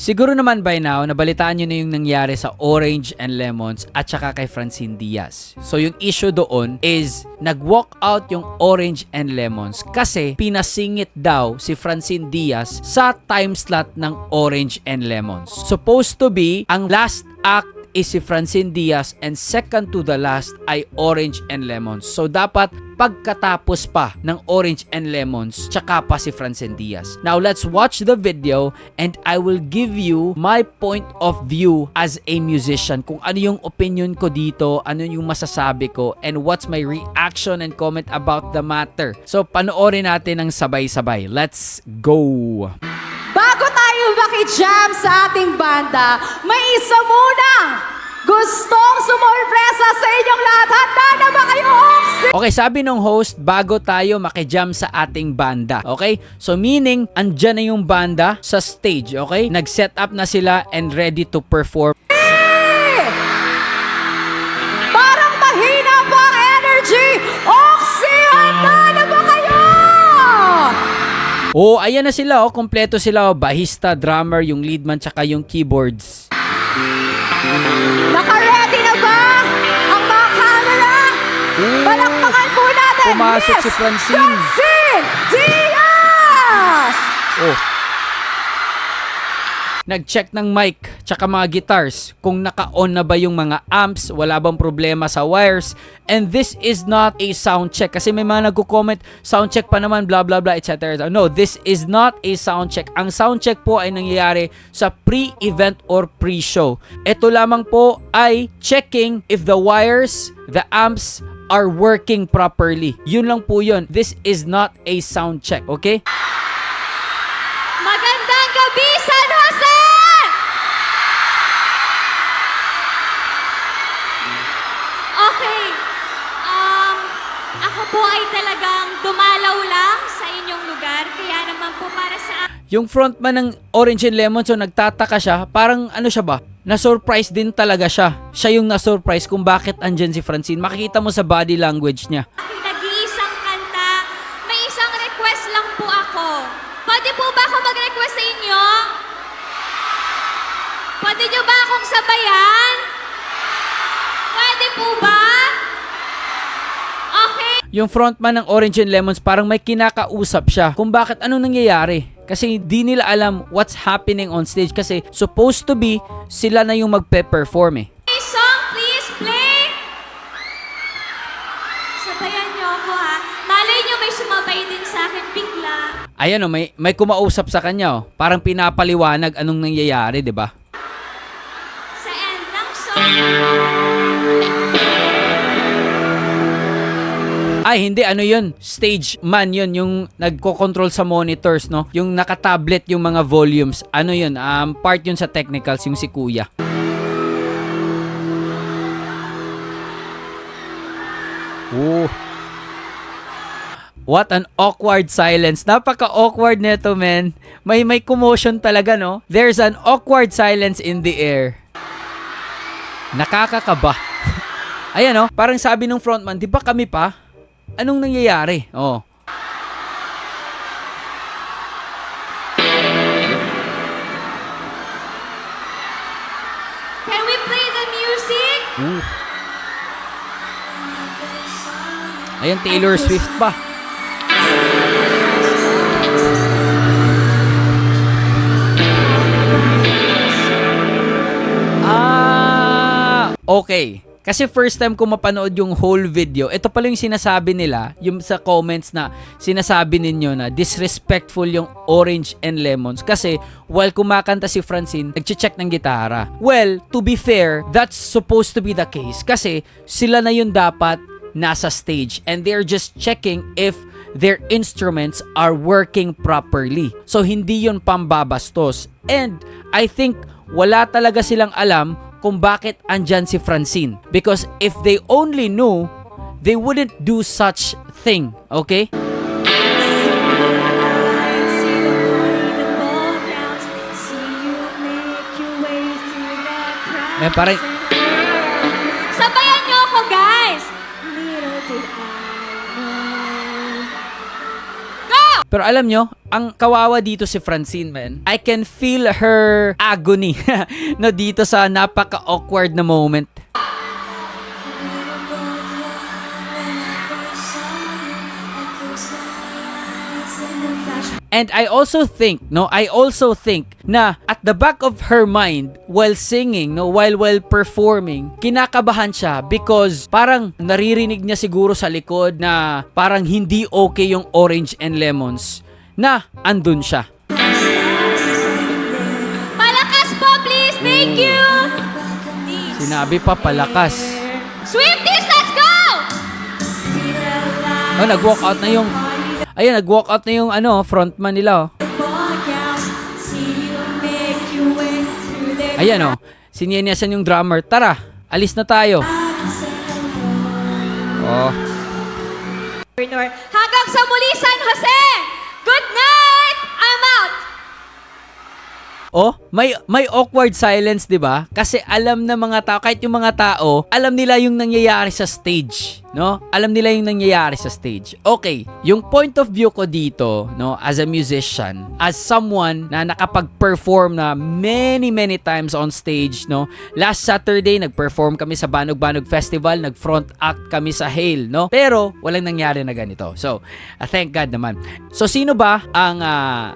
Siguro naman by now, nabalitaan nyo na yung nangyari sa Orange and Lemons at saka kay Francine Diaz. So yung issue doon is nag-walk out yung Orange and Lemons kasi pinasingit daw si Francine Diaz sa time slot ng Orange and Lemons. Supposed to be, ang last act is si Francine Diaz and second to the last ay Orange and Lemons. So dapat pagkatapos pa ng Orange and Lemons, tsaka pa si Francine Diaz. Now let's watch the video and I will give you my point of view as a musician. Kung ano yung opinion ko dito, ano yung masasabi ko, and what's my reaction and comment about the matter. So panoorin natin ng sabay-sabay. Let's go! Bago tayo makijam sa ating banda, may isa munang gustong sumorpresa sa inyong lahat. Handa na ba kayo, Oxy? Okay, sabi nung host, bago tayo makijam sa ating banda. Okay? So meaning, andyan na yung banda sa stage. Okay? Nag-set up na sila and ready to perform. Parang mahina pa ang energy. Oxy, handa na ba kayo? Oh, ayan na sila. Oh, kompleto sila. Oh, bahista, drummer, yung leadman, tsaka yung keyboards. Naka-ready na ba ang mga camera? Palakpakan po natin. Pumasok si Francine. Francine Diaz! Oh. Nag-check ng mic, tsaka mga guitars, kung naka-on na ba yung mga amps, wala bang problema sa wires, and this is not a sound check. Kasi may mga nagko-comment, sound check pa naman, blah blah blah, etc. No, this is not a sound check. Ang sound check po ay nangyayari sa pre-event or pre-show. Ito lamang po ay checking if the wires, the amps, are working properly. Yun lang po yun. This is not a sound check, okay? Magandang gabi, San Jose! Okay. Ako po ay talagang dumalaw lang sa inyong lugar. Kaya naman po para sa... Yung frontman ng Orange and Lemons, so nagtataka siya, parang ano siya ba? Na-surprise din talaga siya. Siya yung na-surprise kung bakit andyan si Francine. Makikita mo sa body language niya. aking nag-iisang kanta, may isang request lang po ako. Pwede po ba ako mag-request sa inyo? Pwede nyo ba akong sabayan? Pwede po ba? Okay. Yung frontman ng Orange and Lemons, parang may kinakausap siya kung bakit anong nangyayari. Kasi di nila alam what's happening on stage kasi supposed to be sila na yung magpe-perform eh. Okay, song please play. Sabayan nyo ako ha. Malay nyo may sumabay din sa akin bigla. Ayan o, may kumausap sa kanya o. Parang pinapaliwanag anong nangyayari, di ba? Sa end ng song. Ay, hindi. Ano yun? Stage man yun. Yung nagko-control sa monitors, no? Yung nakatablet yung mga volumes. Ano yun? Part yun sa technicals, yung si Kuya. Oh. What an awkward silence. Napaka-awkward nito, man. May commotion talaga, no? There's an awkward silence in the air. Nakakakaba. Ayan, no? Parang sabi ng frontman, di ba kami pa? Anong nangyayari? Oh. Can we play the music? Ayan, Taylor Swift pa. Okay. Kasi first time ko mapanood yung whole video, ito pala yung sinasabi nila, yung sa comments na sinasabi ninyo na disrespectful yung Orange and Lemons kasi while kumakanta si Francine, nagche-check ng gitara. Well, to be fair, that's supposed to be the case kasi sila na yung dapat nasa stage and they're just checking if their instruments are working properly. So hindi yun pambabastos. And I think wala talaga silang alam kung bakit andyan si Francine. Because if they only knew, they wouldn't do such thing. Okay? Parang... Sabayan niyo ako, guys! Pero alam nyo, ang kawawa dito si Francine, man. I can feel her agony no, dito sa napaka-awkward na moment. And I also think na at the back of her mind while singing, no, while performing, kinakabahan siya because parang naririnig niya siguro sa likod na parang hindi okay yung Orange and Lemons na andun siya. Palakas po, please. Thank you. Sinabi pa palakas. Swifties, let's go! Oh, nag-walk out na yung nag-walk out na yung frontman nila, oh. Ayan, oh. Sinyenyasan yung drummer. Tara, alis na tayo. Oh. Hanggang sa muli, San Jose! Good night! I'm out! Oh, may awkward silence, 'di ba? Kasi alam na mga tao, kahit yung mga tao, alam nila yung nangyayari sa stage, no? Alam nila yung nangyayari sa stage. Okay, yung point of view ko dito, no, as a musician, as someone na nakapag-perform na many times on stage, no? Last Saturday nag-perform kami sa Banog Festival, nag-front act kami sa Hale, no? Pero walang nangyari na ganito. So, thank God naman. So, sino ba ang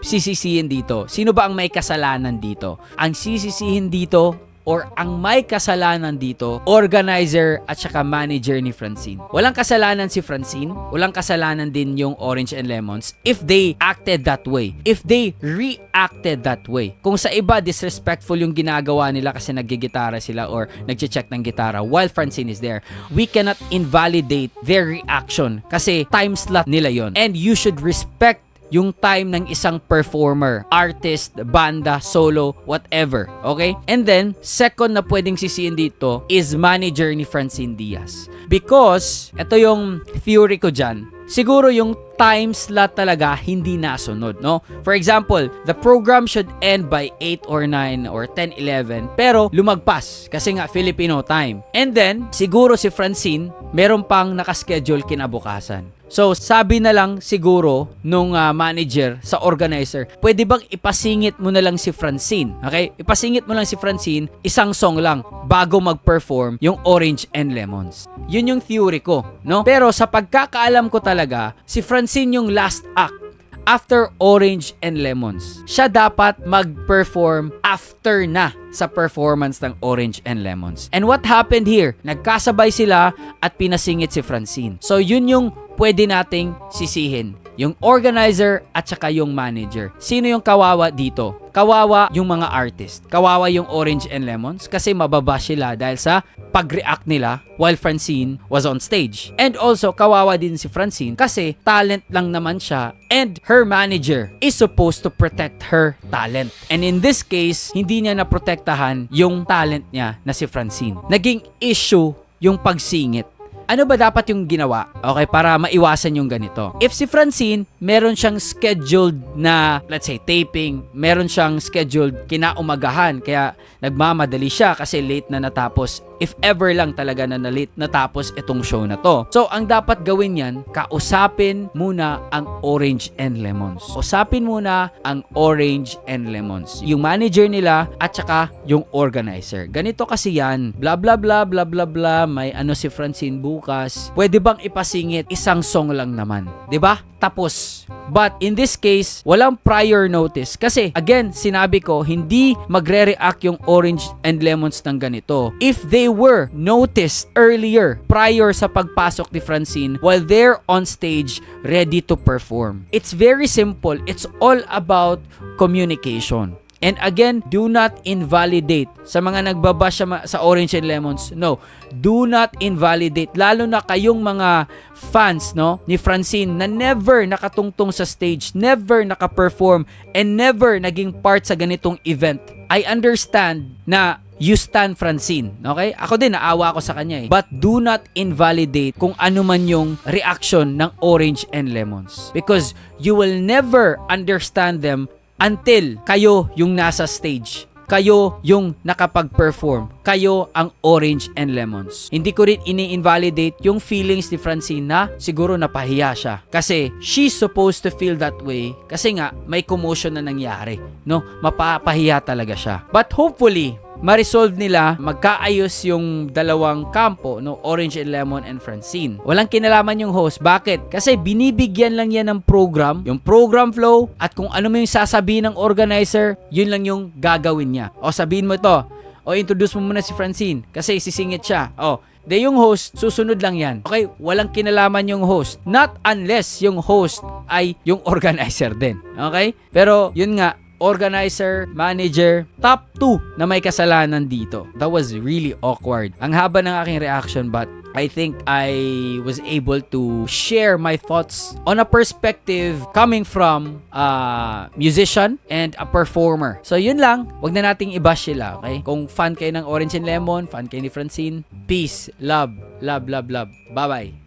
sisisihin dito? Sino ba ang may kasalanan dito? Ang sisisihin dito or ang may kasalanan dito, organizer at saka manager ni Francine. Walang kasalanan si Francine, walang kasalanan din yung Orange and Lemons if they acted that way, if they reacted that way. Kung sa iba disrespectful yung ginagawa nila kasi naggigitara sila or nagche-check ng gitara while Francine is there, we cannot invalidate their reaction kasi time slot nila yon, and you should respect yung time ng isang performer, artist, banda, solo, whatever. Okay? And then, second na pwedeng sisihin dito is manager ni Francine Diaz. Because, ito yung theory ko dyan, siguro yung time slot talaga hindi nasunod, no? For example, the program should end by 8 or 9 or 10, 11, pero lumagpas kasi nga Filipino time. And then, siguro si Francine, meron pang nakaschedule kinabukasan. So, sabi na lang siguro nung manager sa organizer, pwede bang ipasingit mo na lang si Francine? Okay? Ipasingit mo lang si Francine, isang song lang bago mag-perform yung Orange and Lemons. Yun yung theory ko, no? Pero sa pagkakaalam ko talaga, si Francine yung last act after Orange and Lemons. Siya dapat mag-perform after na sa performance ng Orange and Lemons. And what happened here? Nagkasabay sila at pinasingit si Francine. So yun yung pwede nating sisihin. Yung organizer at saka yung manager. Sino yung kawawa dito? Kawawa yung mga artist. Kawawa yung Orange and Lemons kasi mababa sila dahil sa pag-react nila while Francine was on stage. And also, kawawa din si Francine kasi talent lang naman siya and her manager is supposed to protect her talent. And in this case, hindi niya naprotektahan yung talent niya na si Francine. Naging issue yung pagsingit. Ano ba dapat yung ginawa? Okay, para maiwasan yung ganito. If si Francine, meron siyang scheduled na, let's say, taping, meron siyang scheduled kinaumagahan, kaya nagmamadali siya kasi late na natapos. If ever lang talaga na late natapos itong show na to. So, ang dapat gawin yan, kausapin muna ang Orange and Lemons. Usapin muna ang Orange and Lemons. Yung manager nila at saka yung organizer. Ganito kasi yan. Blah, blah, blah, blah, blah, blah. May si Francine bukas. Pwede bang ipasingit? Isang song lang naman. 'Di ba? Tapos. But in this case, walang prior notice. Kasi, again, sinabi ko, hindi magre-react yung Orange and Lemons ng ganito. If they were noticed earlier, prior sa pagpasok ni Francine, while they're on stage, ready to perform. It's very simple. It's all about communication. And again, do not invalidate. Sa mga nagbabash sa Orange and Lemons, no, do not invalidate. Lalo na kayong mga fans, no, ni Francine na never nakatungtong sa stage, never nakaperform, and never naging part sa ganitong event. I understand na you stand Francine, okay? Ako din, naawa ako sa kanya eh. But do not invalidate kung ano man yung reaction ng Orange and Lemons. Because you will never understand them until kayo yung nasa stage. kayo yung nakapag-perform. Kayo ang Orange and Lemons. Hindi ko rin ini-invalidate yung feelings ni Francine na siguro napahiya siya. Kasi she's supposed to feel that way kasi nga may commotion na nangyari. No? Mapapahiya talaga siya. But hopefully, ma-resolve nila, magkaayos yung dalawang kampo, no, Orange and Lemon and Francine. Walang kinalaman yung host. Bakit? Kasi binibigyan lang yan ng program, yung program flow, at kung ano mo yung sasabihin ng organizer, yun lang yung gagawin niya. O sabihin mo to, o introduce mo muna si Francine kasi sisingit siya. O, de yung host, susunod lang yan. Okay? Walang kinalaman yung host. Not unless yung host ay yung organizer din. Okay? Pero, yun nga, organizer, manager, top 2 na may kasalanan dito. That was really awkward. Ang haba ng aking reaction but I think I was able to share my thoughts on a perspective coming from a musician and a performer. So yun lang, wag na nating i-bash sila, okay? Kung fan kayo ng Orange and Lemon, fan kayo ni Francine, peace, love, love, love, love. Bye-bye.